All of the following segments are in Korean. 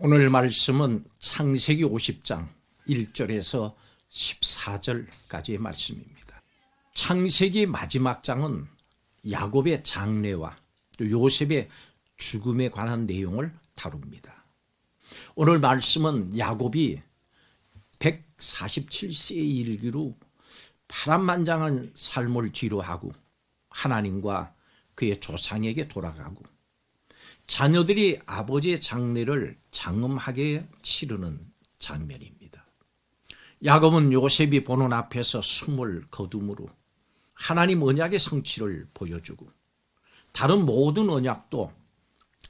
오늘 말씀은 창세기 50장 1절에서 14절까지의 말씀입니다. 창세기 마지막 장은 야곱의 장래와 또 요셉의 죽음에 관한 내용을 다룹니다. 오늘 말씀은 야곱이 147세에 이르기로 파란만장한 삶을 뒤로하고 하나님과 그의 조상에게 돌아가고 자녀들이 아버지의 장례를 장엄하게 치르는 장면입니다. 야곱은 요셉이 보는 앞에서 숨을 거둠으로 하나님 언약의 성취를 보여주고 다른 모든 언약도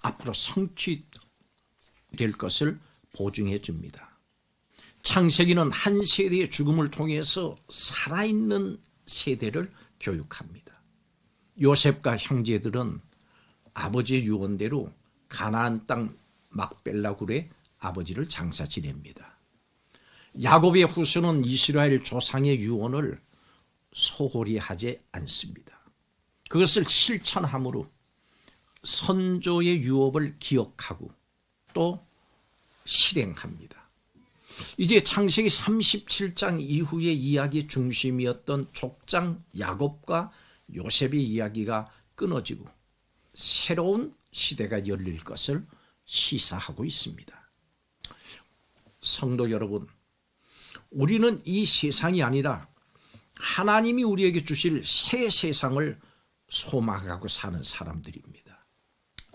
앞으로 성취될 것을 보증해 줍니다. 창세기는 한 세대의 죽음을 통해서 살아있는 세대를 교육합니다. 요셉과 형제들은 아버지의 유언대로 가나안 땅 막벨라 굴에 아버지를 장사 지냅니다. 야곱의 후손은 이스라엘 조상의 유언을 소홀히 하지 않습니다. 그것을 실천함으로 선조의 유업을 기억하고 또 실행합니다. 이제 창세기 37장 이후의 이야기 중심이었던 족장 야곱과 요셉의 이야기가 끊어지고 새로운 시대가 열릴 것을 시사하고 있습니다. 성도 여러분, 우리는 이 세상이 아니라 하나님이 우리에게 주실 새 세상을 소망하고 사는 사람들입니다.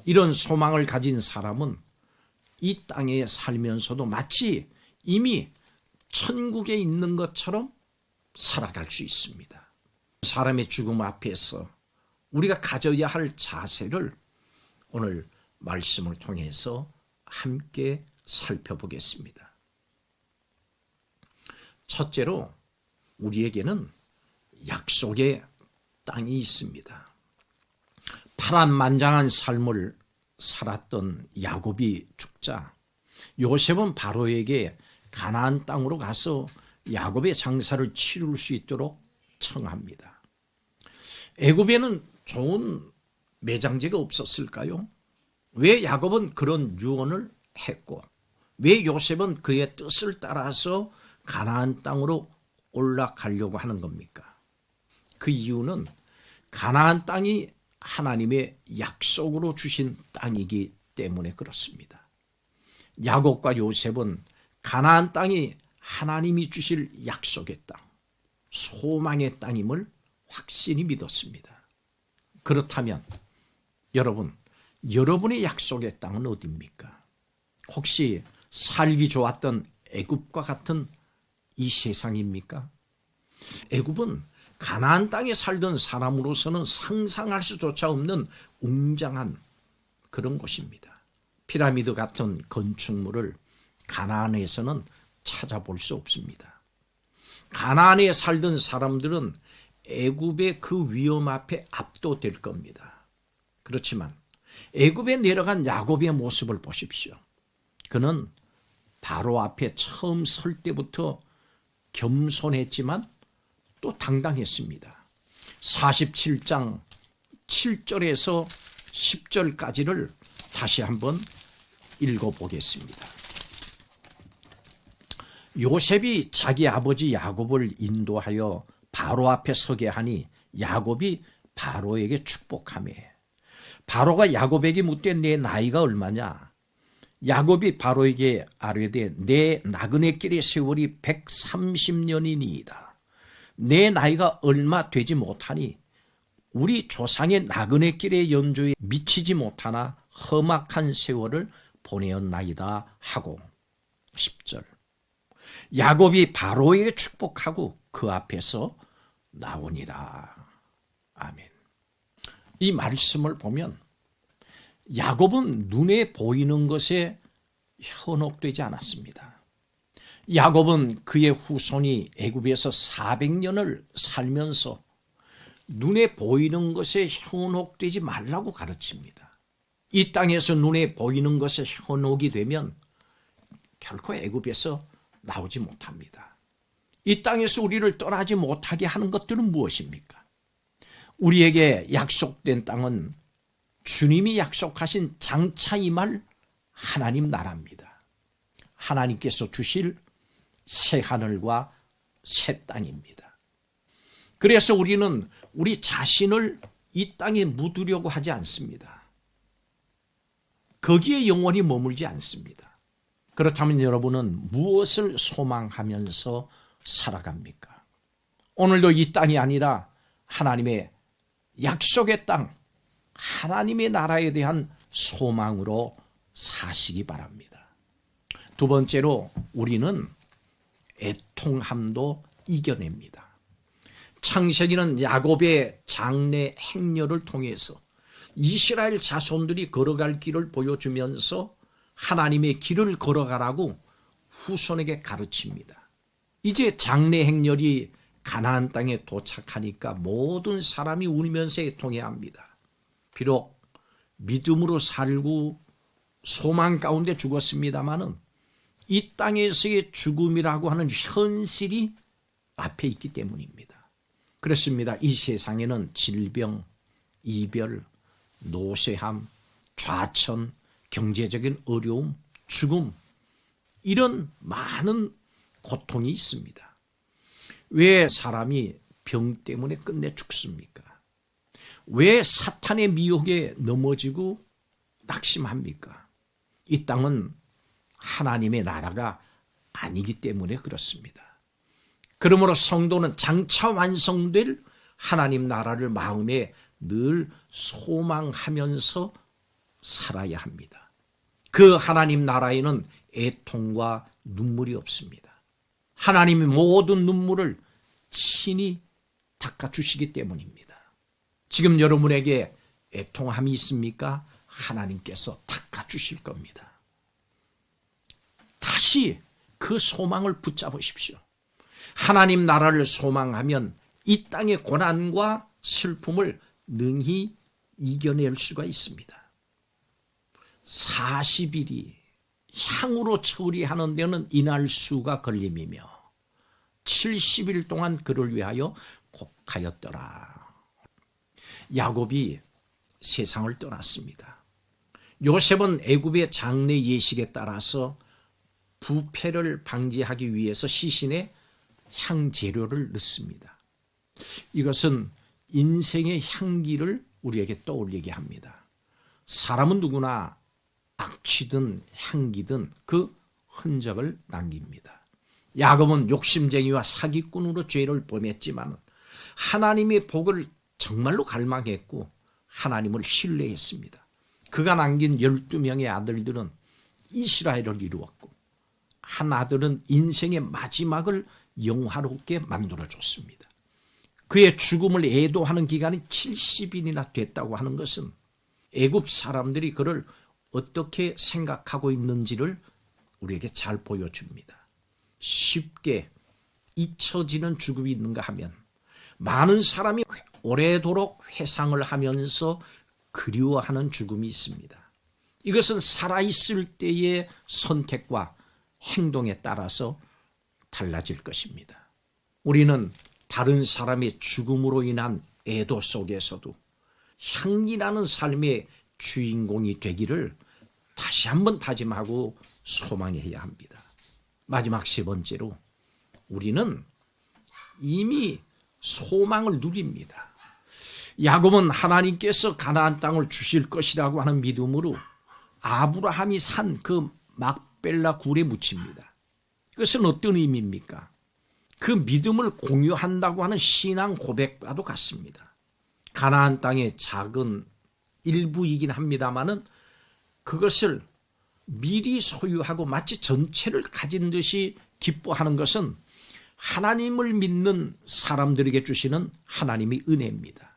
이런 소망을 가진 사람은 이 땅에 살면서도 마치 이미 천국에 있는 것처럼 살아갈 수 있습니다. 사람의 죽음 앞에서 우리가 가져야 할 자세를 오늘 말씀을 통해서 함께 살펴보겠습니다. 첫째로 우리에게는 약속의 땅이 있습니다. 파란만장한 삶을 살았던 야곱이 죽자 요셉은 바로에게 가나안 땅으로 가서 야곱의 장사를 치룰 수 있도록 청합니다. 애굽에는 좋은 매장지가 없었을까요? 왜 야곱은 그런 유언을 했고 왜 요셉은 그의 뜻을 따라서 가나안 땅으로 올라가려고 하는 겁니까? 그 이유는 가나안 땅이 하나님의 약속으로 주신 땅이기 때문에 그렇습니다. 야곱과 요셉은 가나안 땅이 하나님이 주실 약속의 땅, 소망의 땅임을 확신히 믿었습니다. 그렇다면 여러분, 여러분의 약속의 땅은 어디입니까? 혹시 살기 좋았던 애굽과 같은 이 세상입니까? 애굽은 가나안 땅에 살던 사람으로서는 상상할 수조차 없는 웅장한 그런 곳입니다. 피라미드 같은 건축물을 가나안에서는 찾아볼 수 없습니다. 가나안에 살던 사람들은 애굽의 그 위험 앞에 압도될 겁니다. 그렇지만 애굽에 내려간 야곱의 모습을 보십시오. 그는 바로 앞에 처음 설 때부터 겸손했지만 또 당당했습니다. 47장 7절에서 10절까지를 다시 한번 읽어보겠습니다. 요셉이 자기 아버지 야곱을 인도하여 바로 앞에 서게 하니 야곱이 바로에게 축복하며 바로가 야곱에게 묻되 내 나이가 얼마냐? 야곱이 바로에게 아뢰되 내 나그네길의 세월이 130년이니이다. 내 나이가 얼마 되지 못하니 우리 조상의 나그네길의 연조에 미치지 못하나 험악한 세월을 보내었나이다 하고 10절 야곱이 바로에게 축복하고 그 앞에서 나오니라. 아멘. 이 말씀을 보면 야곱은 눈에 보이는 것에 현혹되지 않았습니다. 야곱은 그의 후손이 애굽에서 400년을 살면서 눈에 보이는 것에 현혹되지 말라고 가르칩니다. 이 땅에서 눈에 보이는 것에 현혹이 되면 결코 애굽에서 나오지 못합니다. 이 땅에서 우리를 떠나지 못하게 하는 것들은 무엇입니까? 우리에게 약속된 땅은 주님이 약속하신 장차 임할 하나님 나라입니다. 하나님께서 주실 새 하늘과 새 땅입니다. 그래서 우리는 우리 자신을 이 땅에 묻으려고 하지 않습니다. 거기에 영원히 머물지 않습니다. 그렇다면 여러분은 무엇을 소망하면서 살아갑니까? 오늘도 이 땅이 아니라 하나님의 약속의 땅, 하나님의 나라에 대한 소망으로 사시기 바랍니다. 두 번째로 우리는 애통함도 이겨냅니다. 창세기는 야곱의 장래 행렬을 통해서 이스라엘 자손들이 걸어갈 길을 보여주면서 하나님의 길을 걸어가라고 후손에게 가르칩니다. 이제 장래 행렬이 가나안 땅에 도착하니까 모든 사람이 울면서 애통해야 합니다. 비록 믿음으로 살고 소망 가운데 죽었습니다마는 이 땅에서의 죽음이라고 하는 현실이 앞에 있기 때문입니다. 그렇습니다. 이 세상에는 질병, 이별, 노쇠함, 좌천, 경제적인 어려움, 죽음, 이런 많은 고통이 있습니다. 왜 사람이 병 때문에 끝내 죽습니까? 왜 사탄의 미혹에 넘어지고 낙심합니까? 이 땅은 하나님의 나라가 아니기 때문에 그렇습니다. 그러므로 성도는 장차 완성될 하나님 나라를 마음에 늘 소망하면서 살아야 합니다. 그 하나님 나라에는 애통과 눈물이 없습니다. 하나님이 모든 눈물을 친히 닦아주시기 때문입니다. 지금 여러분에게 애통함이 있습니까? 하나님께서 닦아주실 겁니다. 다시 그 소망을 붙잡으십시오. 하나님 나라를 소망하면 이 땅의 고난과 슬픔을 능히 이겨낼 수가 있습니다. 40일이 향으로 처리하는 데는 인할수가 걸림이며 70일 동안 그를 위하여 곡하였더라. 야곱이 세상을 떠났습니다. 요셉은 애굽의 장래 예식에 따라서 부패를 방지하기 위해서 시신에 향재료를 넣습니다. 이것은 인생의 향기를 우리에게 떠올리게 합니다. 사람은 누구나 악취든 향기든 그 흔적을 남깁니다. 야곱은 욕심쟁이와 사기꾼으로 죄를 범했지만 하나님의 복을 정말로 갈망했고 하나님을 신뢰했습니다. 그가 남긴 12명의 아들들은 이스라엘을 이루었고 한 아들은 인생의 마지막을 영화롭게 만들어줬습니다. 그의 죽음을 애도하는 기간이 70일이나 됐다고 하는 것은 애굽 사람들이 그를 어떻게 생각하고 있는지를 우리에게 잘 보여줍니다. 쉽게 잊혀지는 죽음이 있는가 하면 많은 사람이 오래도록 회상을 하면서 그리워하는 죽음이 있습니다. 이것은 살아있을 때의 선택과 행동에 따라서 달라질 것입니다. 우리는 다른 사람의 죽음으로 인한 애도 속에서도 향기나는 삶의 주인공이 되기를 다시 한번 다짐하고 소망해야 합니다. 마지막 세 번째로 우리는 이미 소망을 누립니다. 야곱은 하나님께서 가나안 땅을 주실 것이라고 하는 믿음으로 아브라함이 산 그 막벨라 굴에 묻힙니다. 그것은 어떤 의미입니까? 그 믿음을 공유한다고 하는 신앙 고백과도 같습니다. 가나안 땅의 작은 일부이긴 합니다마는 그것을 미리 소유하고 마치 전체를 가진 듯이 기뻐하는 것은 하나님을 믿는 사람들에게 주시는 하나님의 은혜입니다.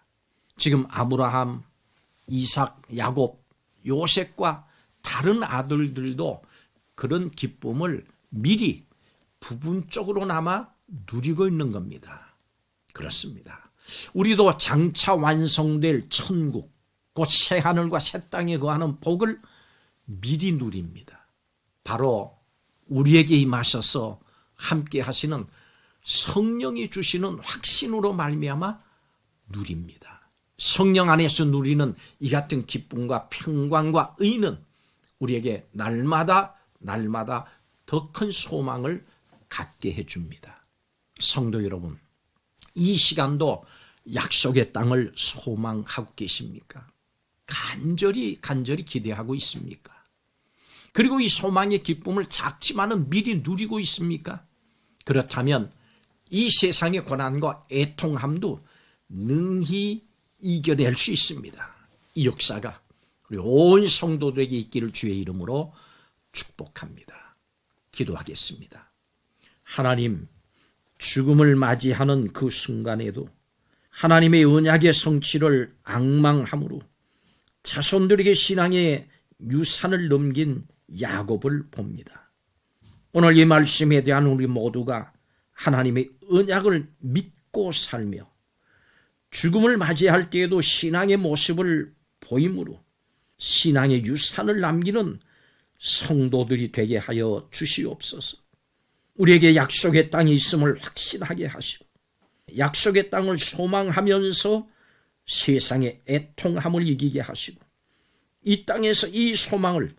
지금 아브라함, 이삭, 야곱, 요셉과 다른 아들들도 그런 기쁨을 미리 부분적으로나마 누리고 있는 겁니다. 그렇습니다. 우리도 장차 완성될 천국, 곧 새하늘과 새 땅에 거하는 복을 미리 누립니다. 바로 우리에게 임하셔서 함께 하시는 성령이 주시는 확신으로 말미암아 누립니다. 성령 안에서 누리는 이 같은 기쁨과 평강과 의는 우리에게 날마다 더 큰 소망을 갖게 해줍니다. 성도 여러분, 이 시간도 약속의 땅을 소망하고 계십니까? 간절히 기대하고 있습니까? 그리고 이 소망의 기쁨을 작지만은 미리 누리고 있습니까? 그렇다면 이 세상의 고난과 애통함도 능히 이겨낼 수 있습니다. 이 역사가 우리 온 성도들에게 있기를 주의 이름으로 축복합니다. 기도하겠습니다. 하나님, 죽음을 맞이하는 그 순간에도 하나님의 언약의 성취를 앙망함으로 자손들에게 신앙의 유산을 넘긴 야곱을 봅니다. 오늘 이 말씀에 대한 우리 모두가 하나님의 언약을 믿고 살며 죽음을 맞이할 때에도 신앙의 모습을 보임으로 신앙의 유산을 남기는 성도들이 되게 하여 주시옵소서. 우리에게 약속의 땅이 있음을 확신하게 하시고 약속의 땅을 소망하면서 세상의 애통함을 이기게 하시고 이 땅에서 이 소망을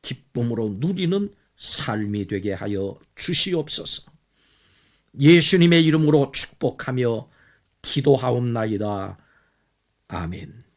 기쁨으로 누리는 삶이 되게 하여 주시옵소서. 예수님의 이름으로 축복하며 기도하옵나이다. 아멘.